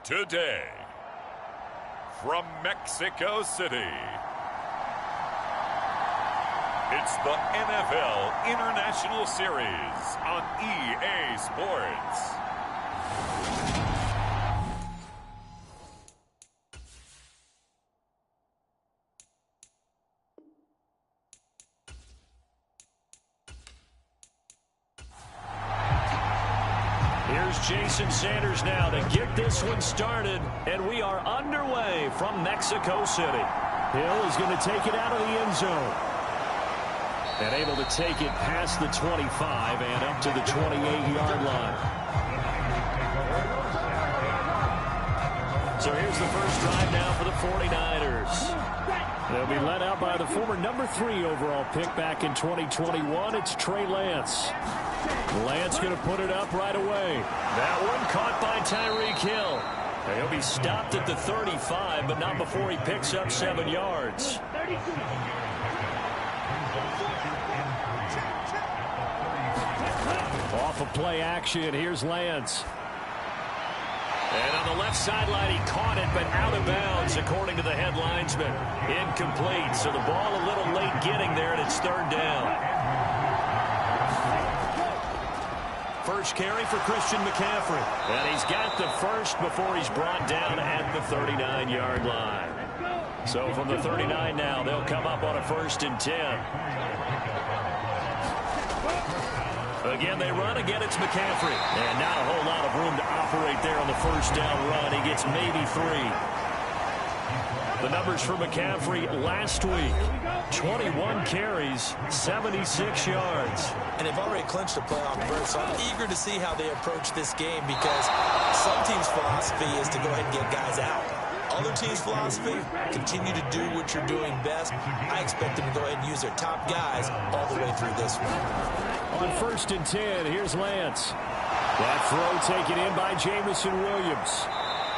Today, from Mexico City, it's the NFL International Series on EA Sports. Here's Jason Sanders now to get this one started, and we are underway from Mexico City. Hill is going to take it out of the end zone. And able to take it past the 25 and up to the 28-yard line. So here's the first drive now for the 49ers. They'll be led out by the former number 3 overall pick back in 2021. It's Trey Lance. Lance going to put it up right away. That one caught by Tyreek Hill. He'll be stopped at the 35, but not before he picks up 7 yards. Off of play action, here's Lance. And on the left sideline, he caught it, but out of bounds, according to the head linesman. Incomplete, so the ball a little late getting there, and it's third down. First carry for Christian McCaffrey. And he's got the first before he's brought down at the 39-yard line. So from the 39 now, they'll come up on a 1st and 10. Again, they run. Again, it's McCaffrey. And not a whole lot of room to operate there on the first down run. He gets maybe 3. The numbers for McCaffrey last week: 21 carries, 76 yards. And they've already clinched a playoff berth, so I'm eager to see how they approach this game, because some teams' philosophy is to go ahead and get guys out. Other teams' philosophy, continue to do what you're doing best. I expect them to go ahead and use their top guys all the way through this one. On 1st and 10, here's Lance. That throw taken in by Jamison Williams.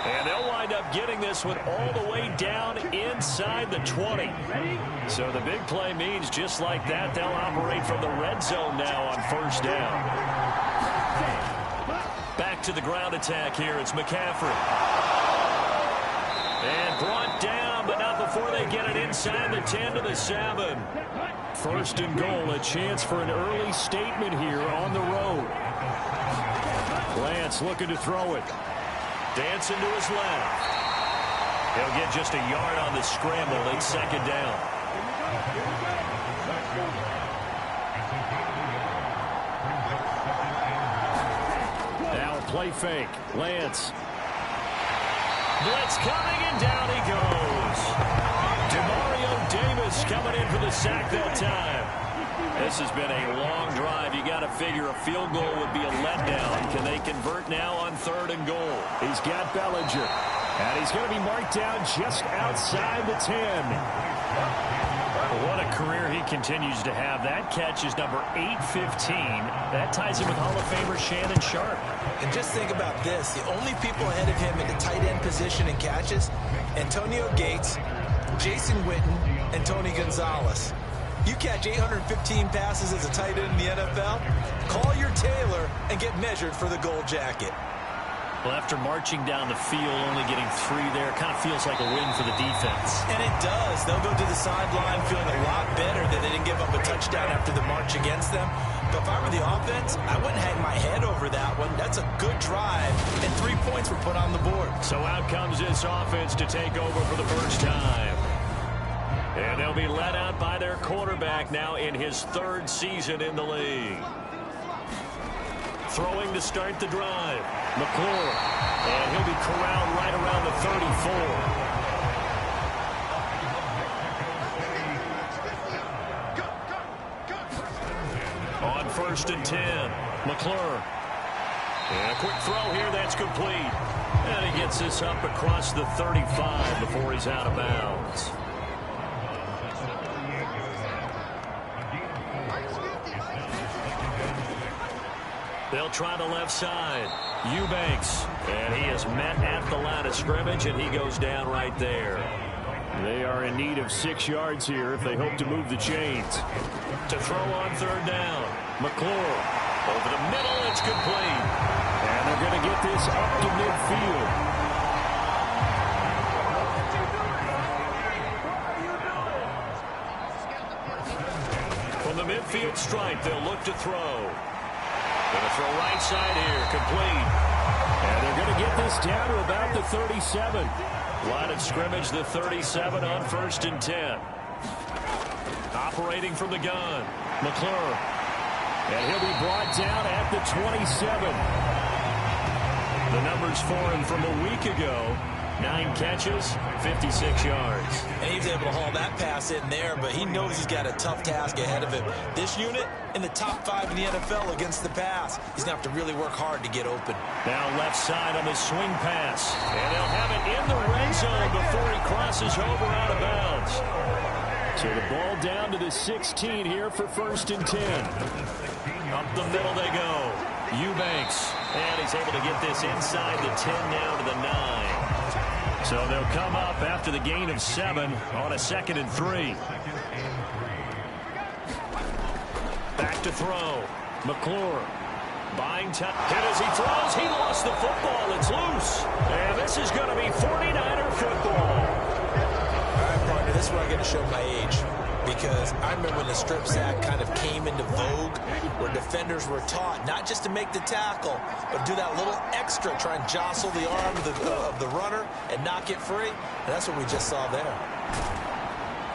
And they'll wind up getting this one all the way down inside the 20. So the big play means just like that, they'll operate from the red zone now on 1st down. Back to the ground attack here. It's McCaffrey. And brought down, but not before they get it inside the 10 to the 7. 1st and goal, a chance for an early statement here on the road. Lance looking to throw it. Dancing to his left. He'll get just a yard on the scramble. It's 2nd down. Now a play fake. Lance. Blitz coming, and down he goes. DeMario Davis coming in for the sack that time. This has been a long drive. You got to figure a field goal would be a letdown. Can they convert now on 3rd and goal? He's got Bellinger. And he's going to be marked down just outside the 10. What a career he continues to have. That catch is number 815. That ties him with Hall of Famer Shannon Sharp. And just think about this. The only people ahead of him in the tight end position in catches: Antonio Gates, Jason Witten, and Tony Gonzalez. You catch 815 passes as a tight end in the NFL, call your tailor and get measured for the gold jacket. Well, after marching down the field, only getting 3 there, kind of feels like a win for the defense. And it does. They'll go to the sideline feeling a lot better that they didn't give up a touchdown after the march against them. But if I were the offense, I wouldn't hang my head over that one. That's a good drive, and 3 points were put on the board. So out comes this offense to take over for the first time. And they'll be led out by their quarterback now in his 3rd season in the league. Throwing to start the drive. McClure. And he'll be corralled right around the 34. On 1st and 10. McClure. And a quick throw here. That's complete. And he gets this up across the 35 before he's out of bounds. They'll try the left side. Eubanks. And he is met at the line of scrimmage, and he goes down right there. They are in need of 6 yards here if they hope to move the chains. To throw on 3rd down. McClure. Over the middle, it's complete. And they're going to get this up to midfield. the midfield stripe. They'll look to throw. Going to throw right side here. Complete. And they're going to get this down to about the 37. Line of scrimmage, the 37 on 1st and 10. Operating from the gun, McClure. And he'll be brought down at the 27. The numbers for him from a week ago. 9 catches, 56 yards. And he was able to haul that pass in there, but he knows he's got a tough task ahead of him. This unit in the top 5 in the NFL against the pass. He's going to have to really work hard to get open. Now left side on the swing pass. And they'll have it in the red zone before he crosses over out of bounds. So the ball down to the 16 here for 1st and 10. Up the middle they go. Eubanks. And he's able to get this inside the 10 now to the 9. So they'll come up after the gain of 7 on a 2nd and 3. Back to throw. McClure. Buying time. Hit as he throws. He lost the football. It's loose. And this is going to be 49er football. All right, partner, this is where I get to show my age. Because I remember when the strip sack kind of came into vogue, where defenders were taught not just to make the tackle, but do that little extra, try and jostle the arm of the runner and knock it free. And that's what we just saw there.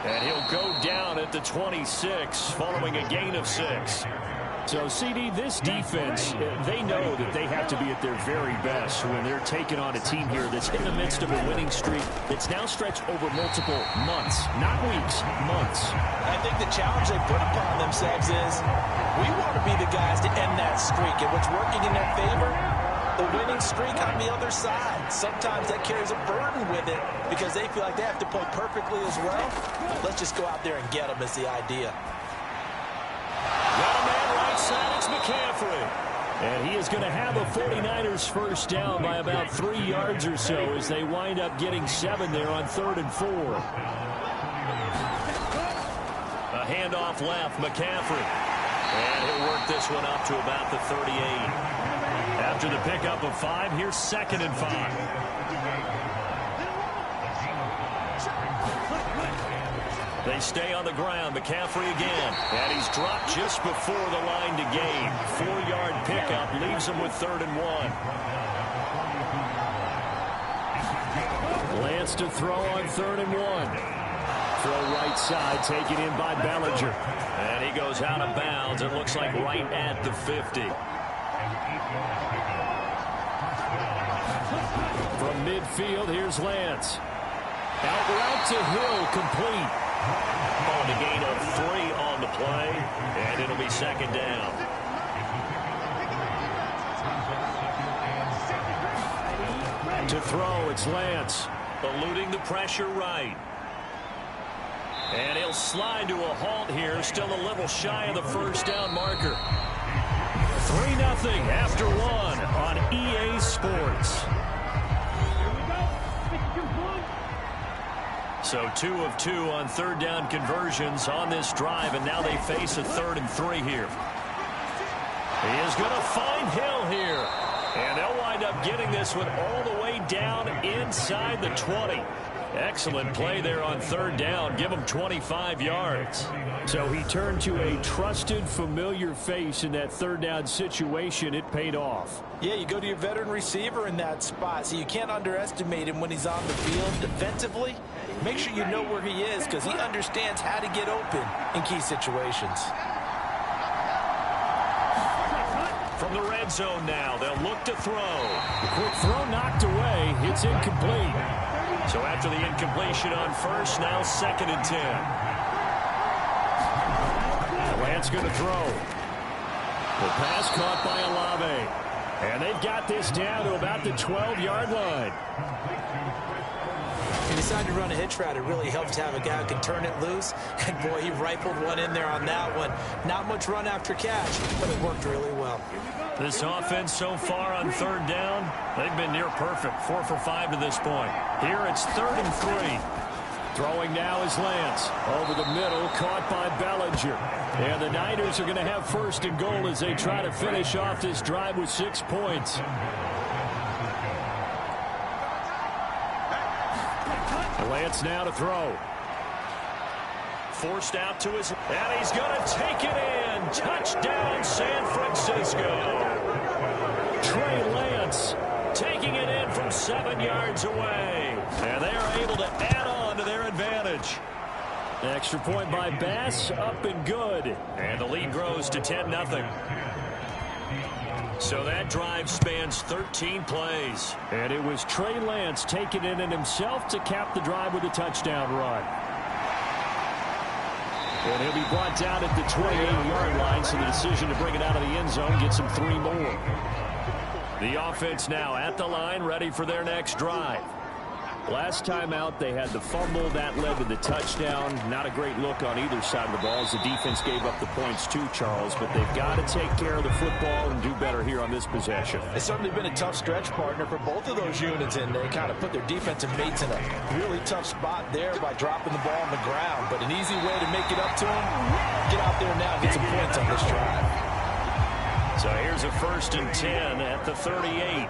And he'll go down at the 26 following a gain of 6. So, CD, this defense, they know that they have to be at their very best when they're taking on a team here that's in the midst of a winning streak that's now stretched over multiple months, not weeks, months. I think the challenge they put upon themselves is we want to be the guys to end that streak, and what's working in their favor, the winning streak on the other side. Sometimes that carries a burden with it because they feel like they have to play perfectly as well. Let's just go out there and get them is the idea. Got a man right side, it's McCaffrey. And he is going to have a 49ers first down by about 3 yards or so as they wind up getting 7 there on 3rd and 4. A handoff left, McCaffrey. And he'll work this one up to about the 38. After the pickup of 5, here's 2nd and 5. They stay on the ground. McCaffrey again. And he's dropped just before the line to gain. 4-yard pickup leaves him with 3rd and 1. Lance to throw on 3rd and 1. Throw right side, taken in by Bellinger. And he goes out of bounds. It looks like right at the 50. From midfield, here's Lance. Out route to Hill, complete. On a gain of 3 on the play, and it'll be 2nd down. To throw, it's Lance. Eluding the pressure right. And he'll slide to a halt here, still a little shy of the first down marker. 3-0 after 1 on EA Sports. So 2 of 2 on 3rd down conversions on this drive, and now they face a 3rd and 3 here. He is going to find Hill here. And they'll wind up getting this one all the way down inside the 20. Excellent play there on 3rd down. Give him 25 yards. So he turned to a trusted, familiar face in that 3rd down situation. It paid off. Yeah, you go to your veteran receiver in that spot, so you can't underestimate him when he's on the field defensively. Make sure you know where he is because he understands how to get open in key situations. From the red zone now, they'll look to throw. The quick throw knocked away. It's incomplete. So after the incompletion on 1st, now 2nd and 10. Lance going to throw. The pass caught by Olave. And they've got this down to about the 12-yard line. He decided to run a hitch route. It really helps to have a guy who can turn it loose. And, boy, he rifled one in there on that one. Not much run after catch, but it worked really well. This offense so far on 3rd down, they've been near perfect. 4 for 5 to this point. Here it's 3rd and 3. Throwing now is Lance. Over the middle, caught by Bellinger. And the Niners are going to have 1st and goal as they try to finish off this drive with 6 points. Lance now to throw. forced out to his, and he's going to take it in. Touchdown, San Francisco. Trey Lance taking it in from 7 yards away. And they are able to add on to their advantage. Extra point by Bass, up and good. And the lead grows to 10-0. So that drive spans 13 plays. And it was Trey Lance taking it in himself to cap the drive with a touchdown run. And he'll be brought down at the 28-yard line, so the decision to bring it out of the end zone gets him 3 more. The offense now at the line, ready for their next drive. Last time out, they had the fumble. That led to the touchdown. Not a great look on either side of the ball as the defense gave up the points too, Charles. But they've got to take care of the football and do better here on this possession. It's certainly been a tough stretch, partner, for both of those units, and they kind of put their defensive mates in a really tough spot there by dropping the ball on the ground. But an easy way to make it up to them, get out there now and get some points on this drive. So here's a 1st and 10 at the 38.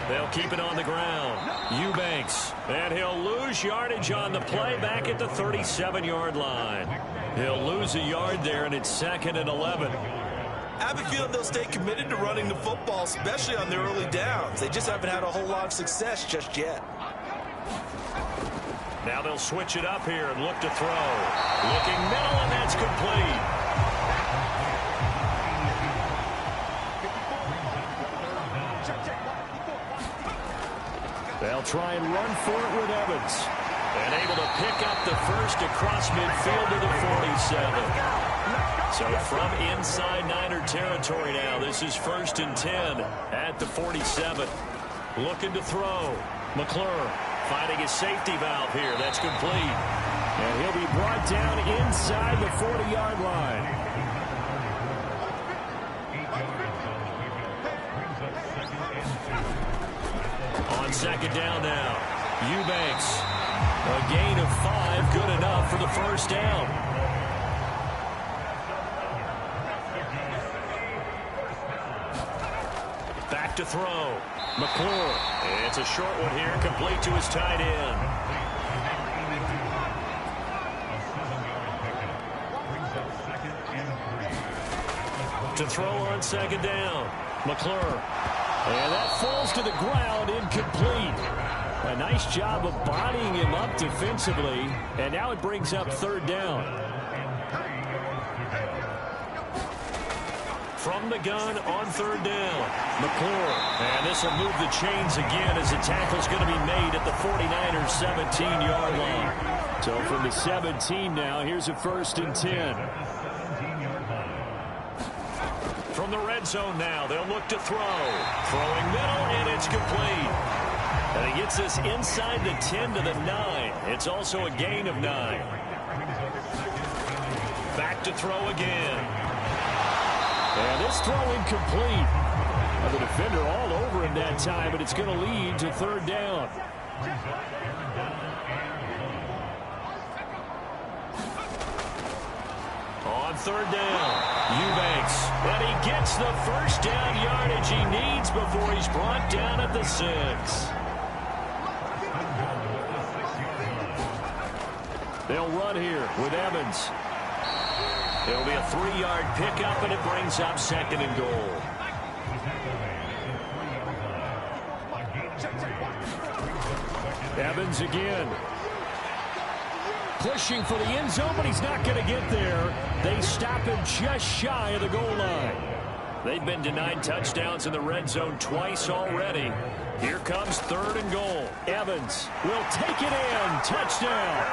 They'll keep it on the ground. Eubanks. And he'll lose yardage on the play back at the 37-yard line. He'll lose a yard there, and it's 2nd and 11. I have a feeling they'll stay committed to running the football, especially on their early downs. They just haven't had a whole lot of success just yet. Now they'll switch it up here and look to throw. Looking middle, and that's complete. They'll try and run for it with Evans. And able to pick up the first across midfield to the 47. So from inside Niner territory now, this is 1st and 10 at the 47. Looking to throw. McClure finding his safety valve here. That's complete. And he'll be brought down inside the 40-yard line. On 2nd down now, Eubanks. A gain of 5, good enough for the 1st down. Back to throw. McClure. It's a short one here, complete to his tight end. To throw on 2nd down, McClure. And that falls to the ground, incomplete. A nice job of bodying him up defensively. And now it brings up 3rd down. From the gun on 3rd down, McClure. And this will move the chains again as the tackle's going to be made at the 49ers 17-yard line. So from the 17 now, here's a 1st and 10. From the red zone now, they'll look to throw. Throwing middle, and it's complete. And he gets this inside the 10 to the 9. It's also a gain of 9. Back to throw again. And this throw incomplete. Now the defender all over him that time, but it's going to lead to 3rd down. On 3rd down, Eubanks. And he gets the 1st down yardage he needs before he's brought down at the 6. They'll run here with Evans. It'll be a 3-yard pickup, and it brings up 2nd and goal. Evans again. Pushing for the end zone, but he's not going to get there. They stop him just shy of the goal line. They've been denied touchdowns in the red zone twice already. Here comes 3rd and goal. Evans will take it in. Touchdown.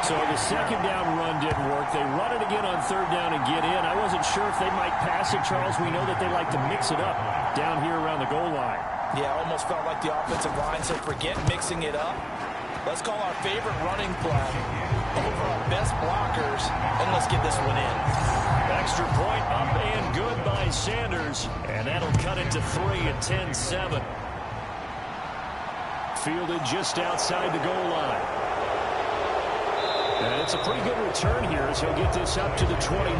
So the 2nd down run didn't work. They run it again on 3rd down and get in. I wasn't sure if they might pass it, Charles. We know that they like to mix it up down here around the goal line. Yeah, almost felt like the offensive line said, forget mixing it up. Let's call our favorite running play over our best blockers, and let's get this one in. Extra point up and good by Sanders, and that'll cut it to 3 at 10-7. Fielded just outside the goal line. And it's a pretty good return here as he'll get this up to the 29.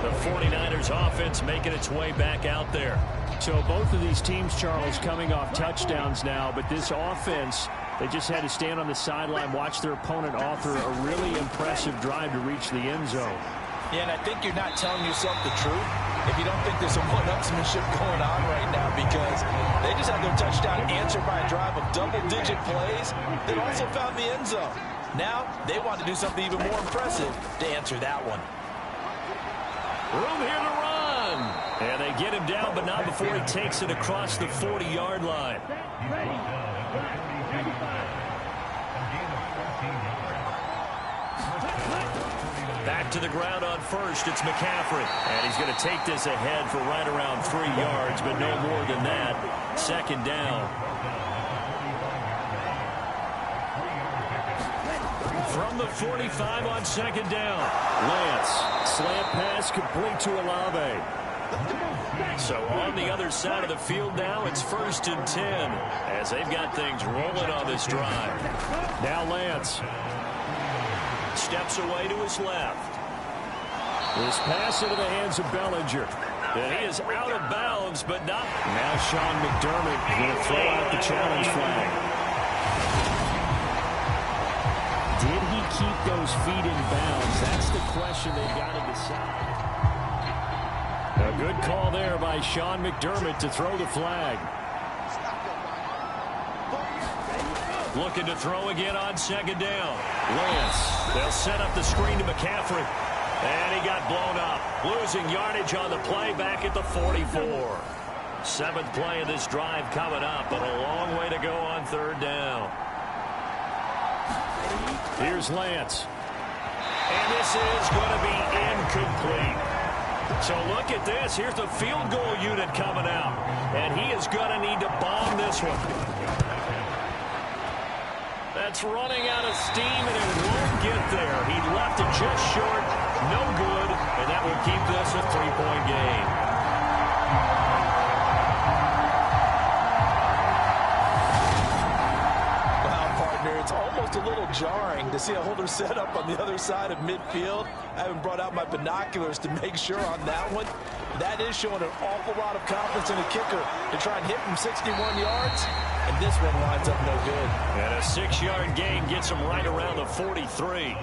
The 49ers offense making its way back out there. So both of these teams, Charles, coming off touchdowns now, but this offense, they just had to stand on the sideline, watch their opponent author a really impressive drive to reach the end zone. Yeah, and I think you're not telling yourself the truth if you don't think there's some one-upsmanship going on right now, because they just had their touchdown answered by a drive of double-digit plays that also found the end zone. Now they want to do something even more impressive to answer that one. Room here to run. And they get him down, but not before he takes it across the 40-yard line. Back to the ground on first. It's McCaffrey. And he's going to take this ahead for right around 3 yards, but no more than that. Second down. From the 45 on second down. Lance. Slant pass complete to Olave. So on the other side of the field now, it's 1st and 10 as they've got things rolling on this drive. Now Lance. Steps away to his left. This pass into the hands of Bellinger. And he is out of bounds, but not. Now Sean McDermott going to throw out the challenge flag. Did he keep those feet in bounds? That's the question they've got to decide. A good call there by Sean McDermott to throw the flag. Looking to throw again on second down. Lance. They'll set up the screen to McCaffrey. And he got blown up. Losing yardage on the play back at the 44. 7th play of this drive coming up, but a long way to go on 3rd down. Here's Lance. And this is going to be incomplete. So look at this. Here's the field goal unit coming out. And he is going to need to bomb this one. That's running out of steam, and it won't get there. He left it just short. No good. And that will keep this a 3-point game. It's almost a little jarring to see a holder set up on the other side of midfield. I haven't brought out my binoculars to make sure on that one. That is showing an awful lot of confidence in a kicker to try and hit from 61 yards. And this one winds up no good. And a 6-yard gain gets him right around the 43.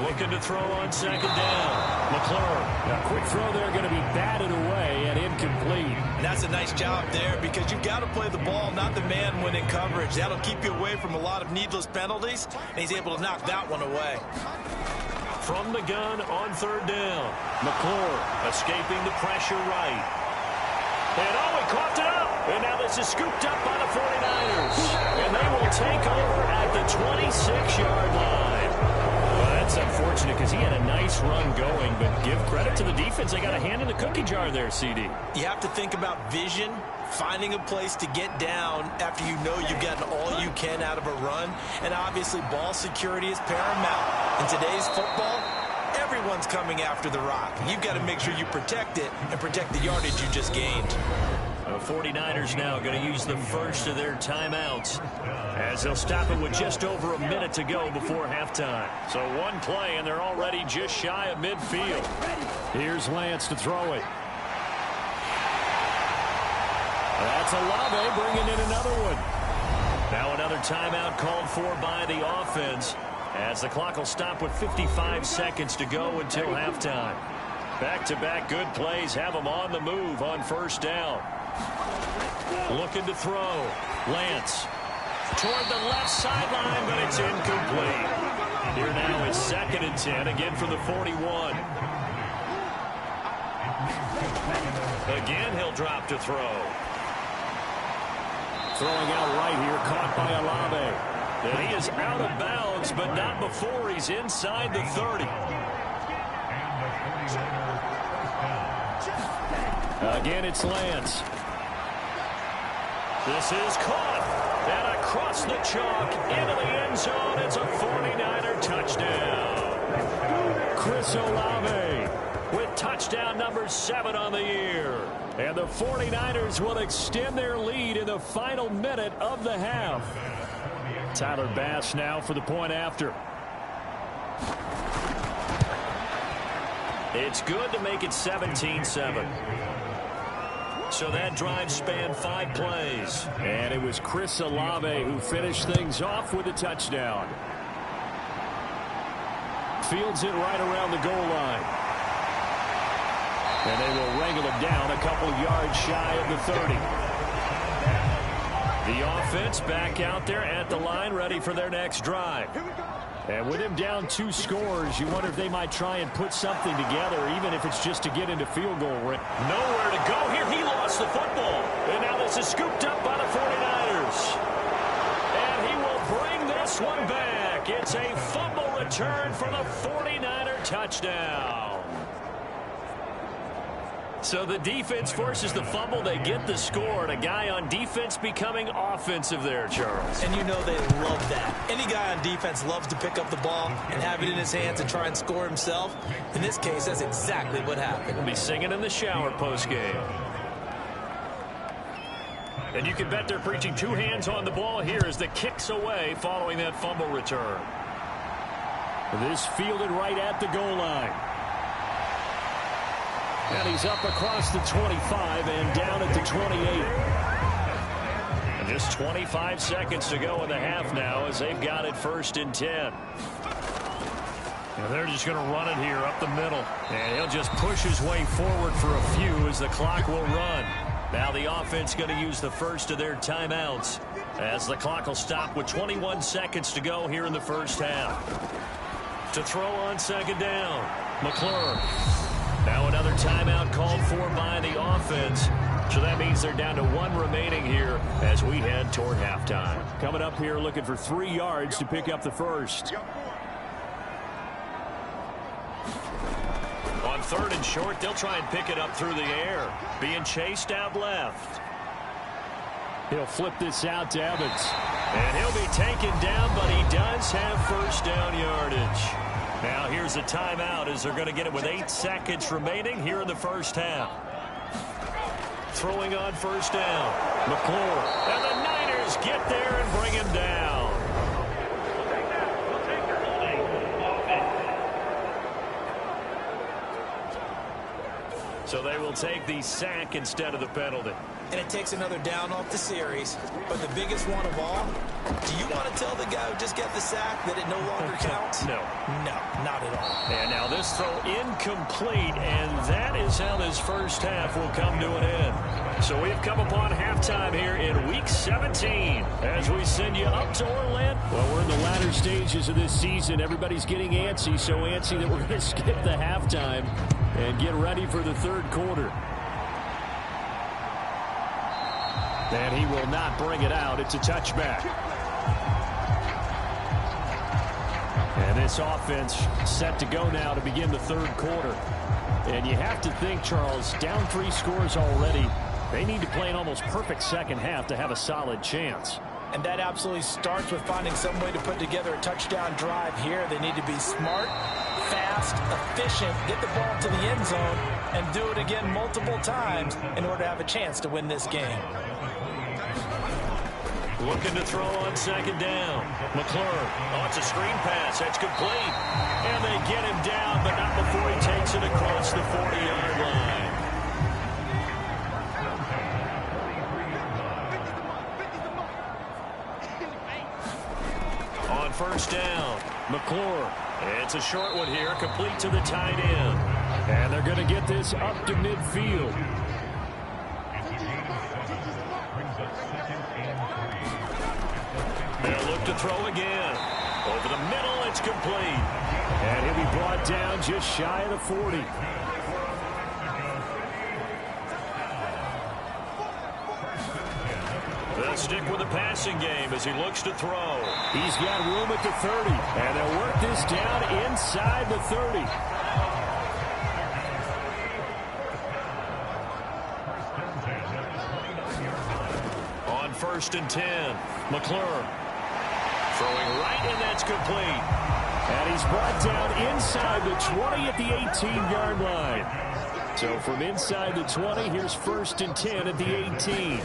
Looking to throw on second down. McClure. A quick throw there going to be batted away and incomplete. And that's a nice job there, because you've got to play the ball, not the man when in coverage. That'll keep you away from a lot of needless penalties, and he's able to knock that one away. From the gun on 3rd down. McClure escaping the pressure right. And oh, he coughed it up. And now this is scooped up by the 49ers. And they will take over at the 26-yard line. Well, that's unfortunate because he had a nice run going, but give credit to the defense. They got a hand in the cookie jar there, CD. You have to think about vision, finding a place to get down after you know you've gotten all you can out of a run. And obviously, ball security is paramount. In today's football, everyone's coming after the rock. You've got to make sure you protect it and protect the yardage you just gained. The 49ers now going to use the first of their timeouts as they'll stop it with just over a minute to go before halftime. So one play, and they're already just shy of midfield. Here's Lance to throw it. That's Olave bringing in another one. Now another timeout called for by the offense as the clock will stop with 55 seconds to go until halftime. Back-to-back good plays have them on the move on 1st down. Looking to throw. Lance toward the left sideline, but it's incomplete. Here now is 2nd and 10, again from the 41. Again, he'll drop to throw. Throwing out right here, caught by Olave. And he is out of bounds, but not before he's inside the 30. Again, it's Lance. This is caught. And across the chalk into the end zone. It's a 49er touchdown. Chris Olave with touchdown number 7 on the year. And the 49ers will extend their lead in the final minute of the half. Tyler Bass now for the point after. It's good to make it 17-7. So that drive spanned 5 plays. And it was Chris Olave who finished things off with a touchdown. Fields it right around the goal line. And they will wrangle him down a couple yards shy of the 30. The offense back out there at the line, ready for their next drive. And with him down 2 scores, you wonder if they might try and put something together, even if it's just to get into field goal range. Nowhere to go here. He lost the football. And now this is scooped up by the 49ers. And he will bring this one back. It's a fumble return for the 49er touchdown. So the defense forces the fumble. They get the score. And a guy on defense becoming offensive there, Charles. And you know they love that. Any guy on defense loves to pick up the ball and have it in his hands and try and score himself. In this case, that's exactly what happened. We'll be singing in the shower postgame. And you can bet they're preaching 2 hands on the ball here as the kick's away following that fumble return. This fielded right at the goal line. And he's up across the 25 and down at the 28. And just 25 seconds to go in the half now as they've got it 1st and 10. And they're just going to run it here up the middle. And he'll just push his way forward for a few as the clock will run. Now the offense going to use the first of their timeouts as the clock will stop with 21 seconds to go here in the first half. To throw on 2nd down, McClure. Now another timeout called for by the offense. So that means they're down to 1 remaining here as we head toward halftime. Coming up here looking for 3 yards to pick up the first. On 3rd and short, they'll try and pick it up through the air. Being chased out left. He'll flip this out to Evans. And he'll be taken down, but he does have 1st down yardage. Now here's a timeout as they're going to get it with 8 seconds remaining here in the first half. Throwing on 1st down. McClure. And the Niners get there and bring him down. So they will take the sack instead of the penalty. And it takes another down off the series. But the biggest one of all, do you want to tell the guy who just got the sack that it no longer counts? No. No, not at all. And now this throw incomplete, and that is how this first half will come to an end. So we've come upon halftime here in Week 17 as we send you up to Orlando. Well, we're in the latter stages of this season. Everybody's getting antsy, so antsy that we're going to skip the halftime and get ready for the 3rd quarter. And he will not bring it out. It's a touchback. And this offense set to go now to begin the 3rd quarter. And you have to think, Charles, down 3 scores already. They need to play an almost perfect second half to have a solid chance. And that absolutely starts with finding some way to put together a touchdown drive here. They need to be smart, fast, efficient, get the ball to the end zone, and do it again multiple times in order to have a chance to win this game. Looking to throw on 2nd down. McClure. Oh, it's a screen pass. That's complete. And they get him down, but not before he takes it across the 40-yard line. On 1st down, McClure. It's a short one here, complete to the tight end. And they're going to get this up to midfield. They'll look to throw again. Over the middle, it's complete. And he'll be brought down just shy of the 40. They'll stick with the passing game as he looks to throw. He's got room at the 30. And they'll work this down inside the 30. On 1st and 10, McClure. Throwing right, and that's complete. And he's brought down inside the 20 at the 18-yard line. So from inside the 20, here's 1st and 10 at the 18.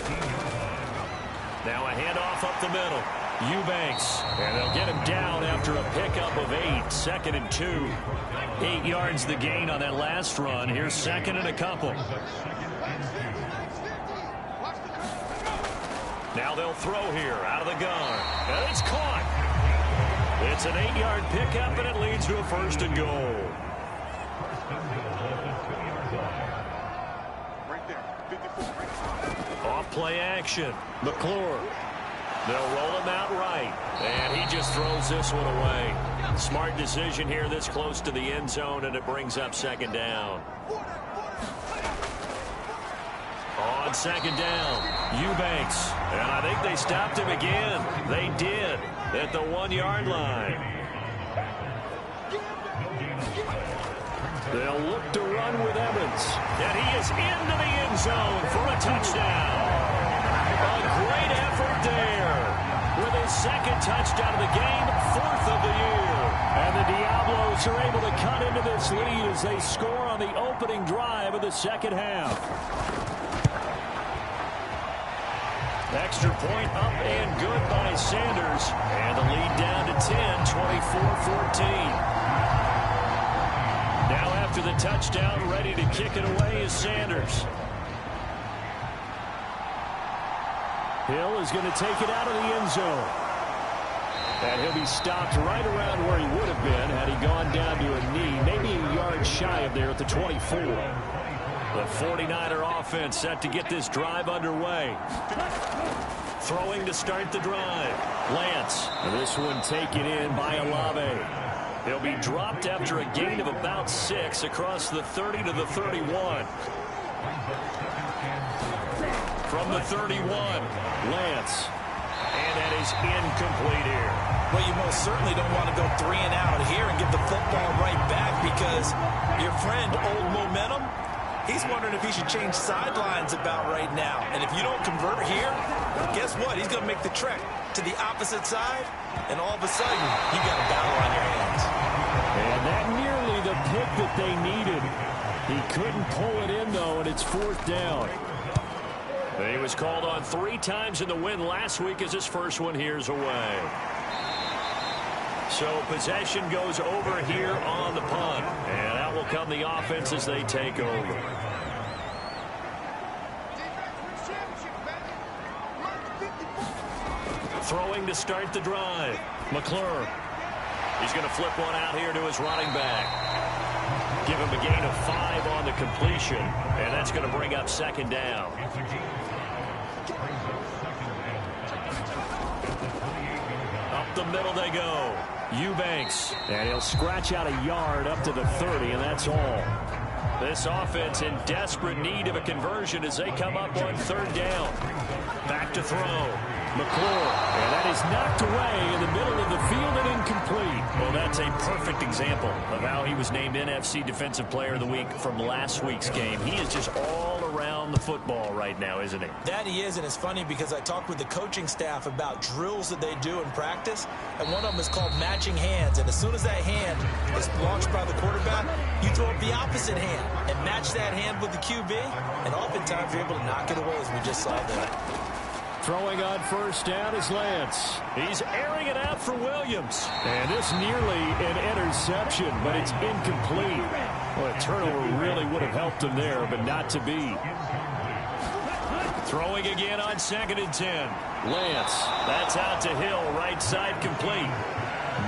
Now a handoff up the middle. Eubanks. And they'll get him down after a pickup of 8. 2nd and 2. 8 yards the gain on that last run. Here's 2nd and a couple. Now they'll throw here out of the gun. And it's caught. It's an 8-yard pickup, and it leads to a 1st and goal. Off play action. McClure. They'll roll him out right. And he just throws this one away. Smart decision here this close to the end zone, and it brings up 2nd down. On 2nd down, Eubanks. And I think they stopped him again. They did at the 1-yard line. They'll look to run with Evans. And he is into the end zone for a touchdown. A great effort there. With his 2nd touchdown of the game, 4th of the year. And the Diablos are able to cut into this lead as they score on the opening drive of the 2nd half. Extra point up and good by Sanders. And the lead down to 10, 24-14. Now after the touchdown, ready to kick it away is Sanders. Hill is going to take it out of the end zone. And he'll be stopped right around where he would have been had he gone down to a knee, maybe a yard shy of there at the 24. The 49er offense set to get this drive underway. Throwing to start the drive. Lance. This one taken in by Olave. He'll be dropped after a gain of about 6 across the 30 to the 31. From the 31, Lance. And that is incomplete here. Well, you most certainly don't want to go 3 and out here and give the football right back because your friend, Old Momentum, he's wondering if he should change sidelines about right now. And if you don't convert here, guess what? He's going to make the trek to the opposite side, and all of a sudden, you got a battle on your hands. And that nearly the pick that they needed. He couldn't pull it in, though, and it's 4th down. He was called on 3 times in the win last week as his first one here's away. So possession goes over here on the punt. And out will come the offense as they take over. Throwing to start the drive. McClure. He's going to flip one out here to his running back. Give him a gain of 5 on the completion. And that's going to bring up 2nd down. Up the middle they go. Eubanks. And he'll scratch out a yard up to the 30, and that's all. This offense in desperate need of a conversion as they come up on 3rd down. Back to throw. McClure. And that is knocked away in the middle of the field and incomplete. Well, that's a perfect example of how he was named NFC Defensive Player of the Week from last week's game. He is just all around the football right now, isn't he? That he is, and it's funny because I talked with the coaching staff about drills that they do in practice, and one of them is called matching hands. And as soon as that hand is launched by the quarterback, you throw up the opposite hand and match that hand with the QB, and oftentimes you're able to knock it away, as we just saw there. Throwing on 1st down is Lance. He's airing it out for Williams. And this nearly an interception, but it's incomplete. Well, a turnover really would have helped him there, but not to be. Throwing again on 2nd and 10. Lance. That's out to Hill, right side complete.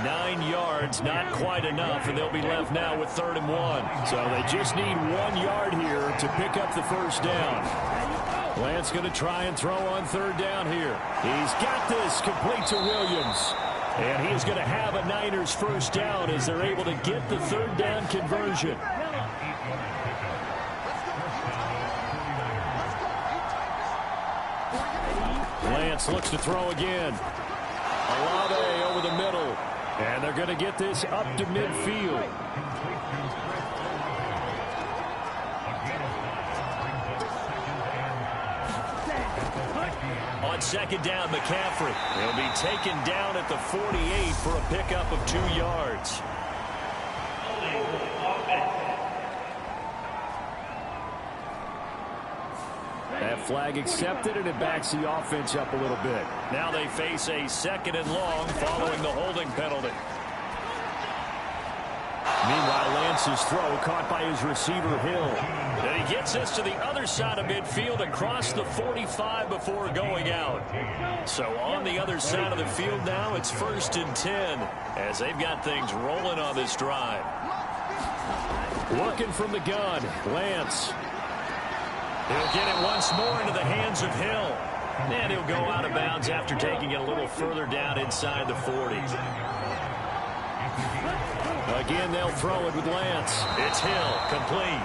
9 yards, not quite enough, and they'll be left now with 3rd and 1. So they just need 1 yard here to pick up the 1st down. Lance going to try and throw on 3rd down here. He's got this complete to Williams. And he is going to have a Niners 1st down as they're able to get the 3rd down conversion. Lance looks to throw again. Olave over the middle. And they're going to get this up to midfield. On 2nd down, McCaffrey. He'll be taken down at the 48 for a pickup of 2 yards. That Flag accepted, and it backs the offense up a little bit. Now they face a 2nd and long following the holding penalty. Meanwhile, Lance's throw caught by his receiver, Hill. And he gets this to the other side of midfield across the 45 before going out. So on the other side of the field now, it's 1st and 10 as they've got things rolling on this drive. Working from the gun, Lance. He'll get it once more into the hands of Hill. And he'll go out of bounds after taking it a little further down inside the 40. Again, they'll throw it with Lance. It's Hill, complete.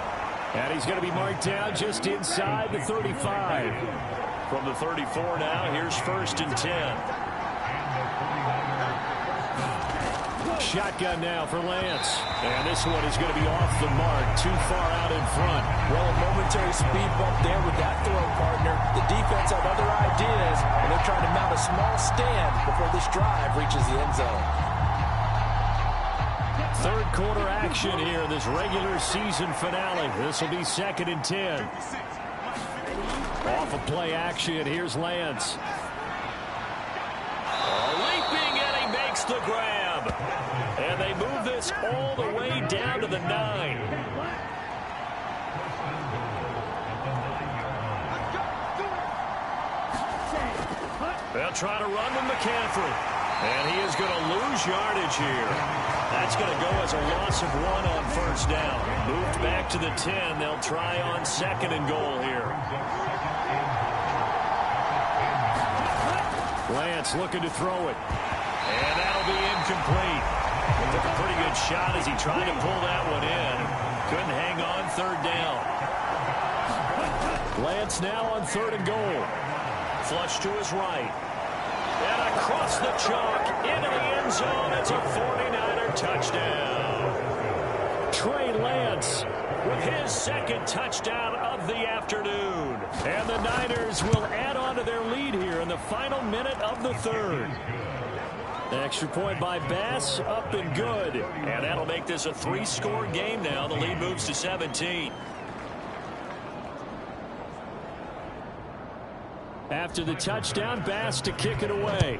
And he's going to be marked down just inside the 35. From the 34 now, here's 1st and 10. Shotgun now for Lance. And this one is going to be off the mark, too far out in front. Well, a momentary speed bump there with that throw, partner. The defense have other ideas, and they're trying to mount a small stand before this drive reaches the end zone. Third quarter action here in this regular season finale. This will be 2nd and 10. Off of play action, here's Lance. Leaping, and he makes the grab. And they move this all the way down to the 9. They'll try to run with McCaffrey. And he is going to lose yardage here. That's going to go as a loss of 1 on 1st down. Moved back to the 10. They'll try on 2nd and goal here. Lance looking to throw it. And that'll be incomplete. He took a pretty good shot as he tried to pull that one in. Couldn't hang on 3rd down. Lance now on 3rd and goal. Flush to his right. And across the chalk into the end zone. It's a 49er touchdown. Trey Lance with his 2nd touchdown of the afternoon. And the Niners will add on to their lead here in the final minute of the 3rd. Extra point by Bass, up and good. And that'll make this a 3-score game now. The lead moves to 17. After the touchdown, Bass to kick it away.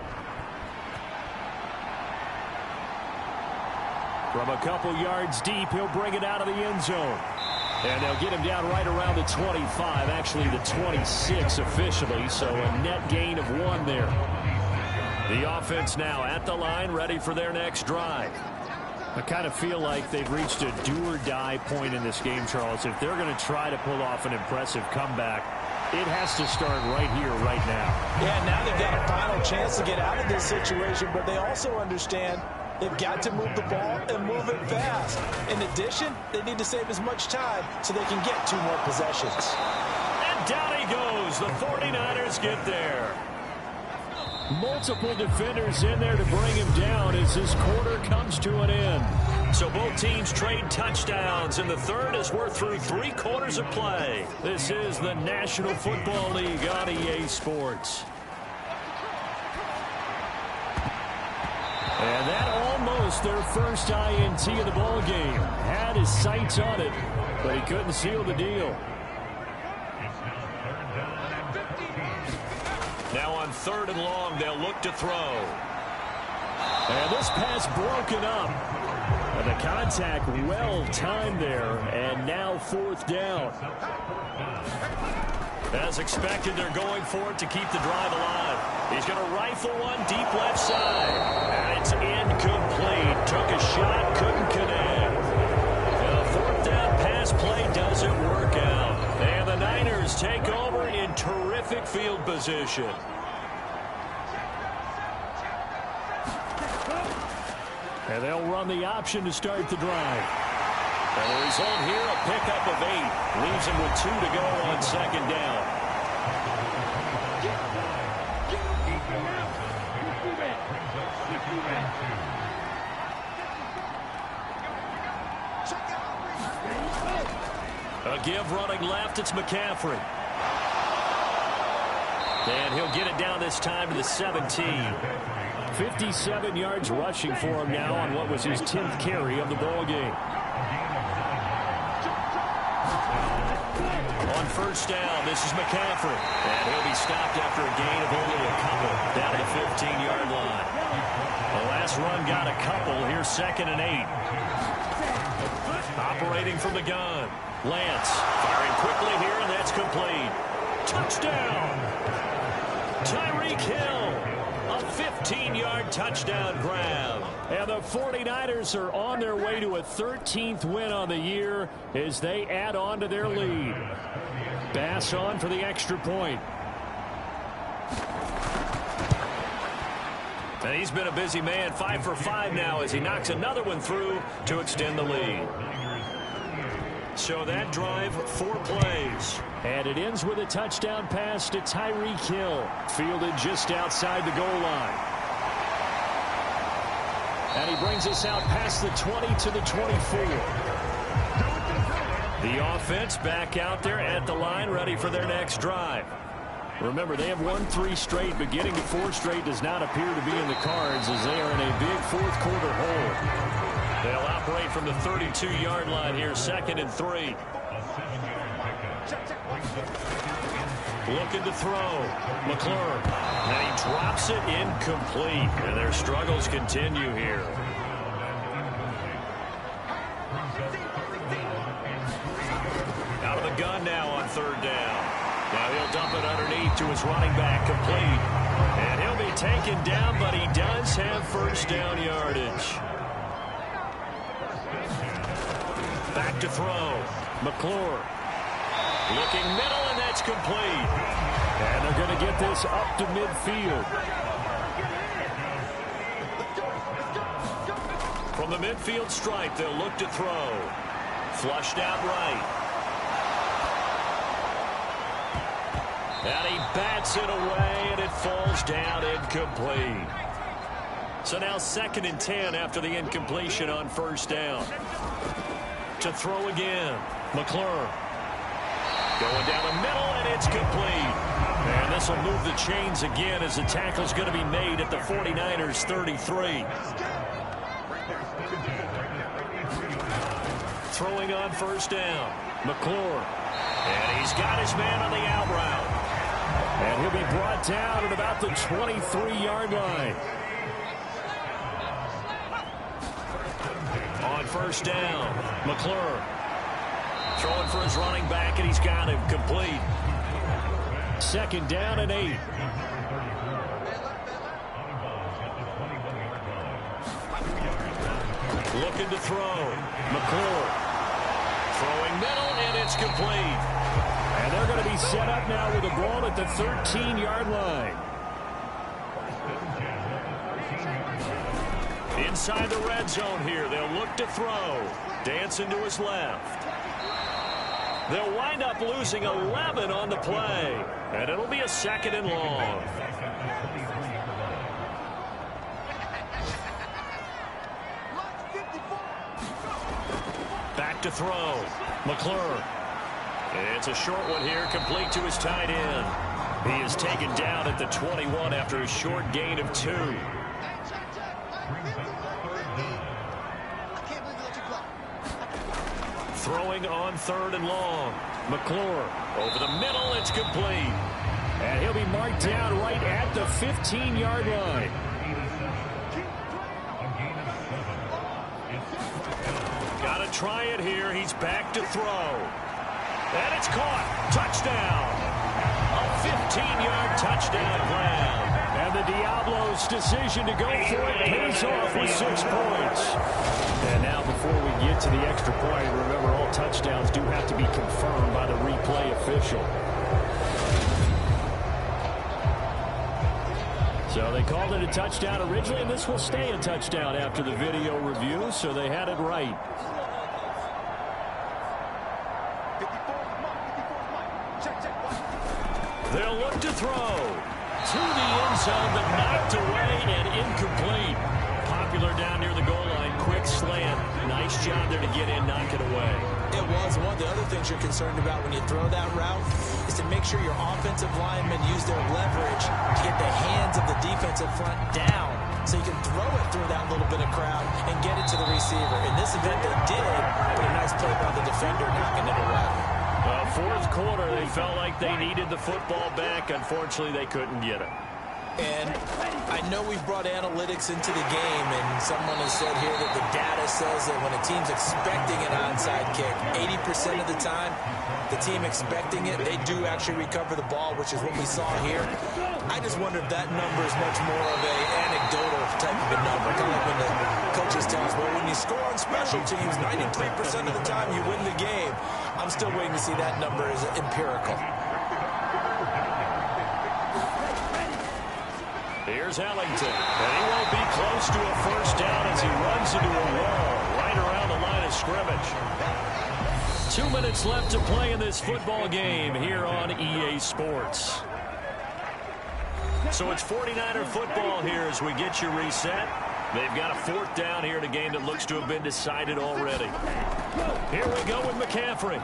From a couple yards deep, he'll bring it out of the end zone. And they'll get him down right around the 25, actually the 26 officially, so a net gain of 1 there. The offense now at the line, ready for their next drive. I kind of feel like they've reached a do-or-die point in this game, Charles. If they're going to try to pull off an impressive comeback, it has to start right here, right now. Yeah, now they've got a final chance to get out of this situation, but they also understand they've got to move the ball and move it fast. In addition, they need to save as much time so they can get 2 more possessions. And down he goes. The 49ers get there. Multiple defenders in there to bring him down as this quarter comes to an end. So both teams trade touchdowns in the 3rd as we're through 3 quarters of play. This is the National Football League on EA Sports. And that almost their first INT of the ball game. Had his sights on it, but he couldn't seal the deal. Now on 3rd and long, they'll look to throw. And this pass broken up. And the contact well timed there, and now 4th down. As expected, they're going for it to keep the drive alive. He's going to rifle one deep left side. And it's incomplete. Took a shot, couldn't connect. And a 4th down pass play doesn't work out. And the Niners take over in terrific field position. And they'll run the option to start the drive. And the result here, a pickup of 8. Leaves him with 2 to go on 2nd down. A give running left, it's McCaffrey. And he'll get it down this time to the 17. 57 yards rushing for him now on what was his 10th carry of the ball game. On first down, this is McCaffrey. And he'll be stopped after a gain of only a couple down to the 15-yard line. The last run got a couple. Here's 2nd and 8. Operating from the gun. Lance firing quickly here, and that's complete. Touchdown! Tyreek Hill. A 15-yard touchdown grab. And the 49ers are on their way to a 13th win on the year as they add on to their lead. Bass on for the extra point. And he's been a busy man, 5 for 5 now as he knocks another one through to extend the lead. So that drive, 4 plays. And it ends with a touchdown pass to Tyreek Hill, fielded just outside the goal line. And he brings us out past the 20 to the 24. The offense back out there at the line, ready for their next drive. Remember, they have won 3 straight, but getting to 4 straight does not appear to be in the cards as they are in a big fourth-quarter hole. They'll operate from the 32-yard line here, 2nd and 3. Looking to throw. McClure. And he drops it incomplete. And their struggles continue here. Out of the gun now on 3rd down. Now he'll dump it underneath to his running back, complete. And he'll be taken down, but he does have first down yardage. Back to throw. McClure. Looking middle, and that's complete. And they're going to get this up to midfield. From the midfield stripe, they'll look to throw. Flushed out right. And he bats it away, and it falls down incomplete. So now 2nd and 10 after the incompletion on first down. To throw again. McClure. Going down the middle, and it's complete. And this will move the chains again as the tackle's going to be made at the 49ers' 33. Throwing on first down. McClure. And he's got his man on the out route. And he'll be brought down at about the 23-yard line. On first down, McClure. Throwing for his running back, and he's got him complete. 2nd down and 8. Looking to throw. McClure. Throwing middle, and it's complete. And they're going to be set up now with the ball at the 13-yard line. Inside the red zone here, they'll look to throw. Dancing to his left. They'll wind up losing 11 on the play. And it'll be a 2nd and long. Back to throw. McClure. It's a short one here, complete to his tight end. He is taken down at the 21 after a short gain of 2. Throwing on 3rd and long. McClure over the middle, it's complete. And he'll be marked down right at the 15-yard line. Got to try it here. He's back to throw. And it's caught. Touchdown. A 15-yard touchdown grab. And the Diablo's decision to go for it pays off with 6 points. And now before we get to the extra point, remember all touchdowns do have to be confirmed by the replay official. So they called it a touchdown originally, and this will stay a touchdown after the video review, so they had it right. They'll look to throw. To the end zone, but knocked away and incomplete. Popular down near the goal line. Quick slant. Nice job there to get in, knock it away. It was. One of the other things you're concerned about when you throw that route is to make sure your offensive linemen use their leverage to get the hands of the defensive front down so you can throw it through that little bit of crowd and get it to the receiver. In this event, they did, but a nice play by the defender knocking it away. Fourth quarter, they felt like they needed the football back. Unfortunately, they couldn't get it. And I know we've brought analytics into the game, and someone has said here that the data says that when a team's expecting an onside kick, 80% of the time, the team expecting it, they do actually recover the ball, which is what we saw here. I just wonder if that number is much more of an anecdotal type of a number, kind of like when the coaches tell us, well, when you score on special teams, 93% of the time you win the game. I'm still waiting to see that number as empirical. Here's Ellington, and he won't be close to a first down as he runs into a wall right around the line of scrimmage. 2 minutes left to play in this football game here on EA Sports. So it's 49er football here as we get you reset. They've got a fourth down here in a game that looks to have been decided already. Here we go with McCaffrey.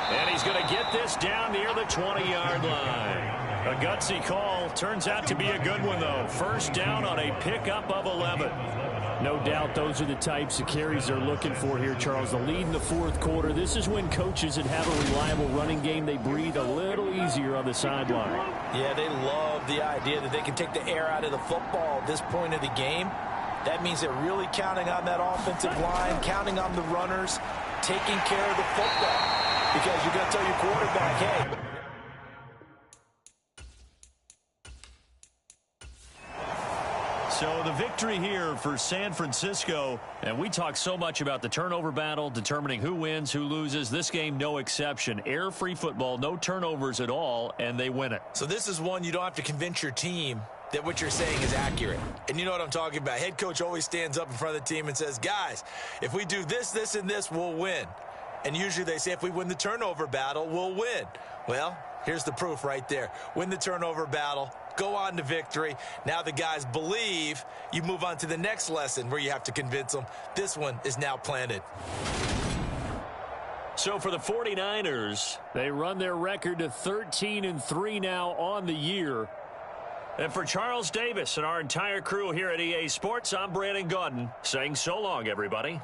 And he's going to get this down near the 20-yard line. A gutsy call. Turns out to be a good one, though. First down on a pickup of 11. No doubt those are the types of carries they're looking for here, Charles. The lead in the fourth quarter. This is when coaches that have a reliable running game, they breathe a little easier on the sideline. Yeah, they love the idea that they can take the air out of the football at this point of the game. That means they're really counting on that offensive line, counting on the runners, taking care of the football. Because you're going to tell your quarterback, hey, so the victory here for San Francisco. And we talk so much about the turnover battle, determining who wins, who loses. This game, no exception. Air-free football, no turnovers at all, and they win it. So this is one you don't have to convince your team that what you're saying is accurate. And you know what I'm talking about. Head coach always stands up in front of the team and says, guys, if we do this, this, and this, we'll win. And usually they say if we win the turnover battle, we'll win. Well, here's the proof right there. Win the turnover battle. Go on to victory. Now the guys believe. You move on to the next lesson where you have to convince them. This one is now planted. So for the 49ers, they run their record to 13-3 now on the year. And for Charles Davis and our entire crew here at EA Sports, I'm Brandon Gaudin saying so long, everybody.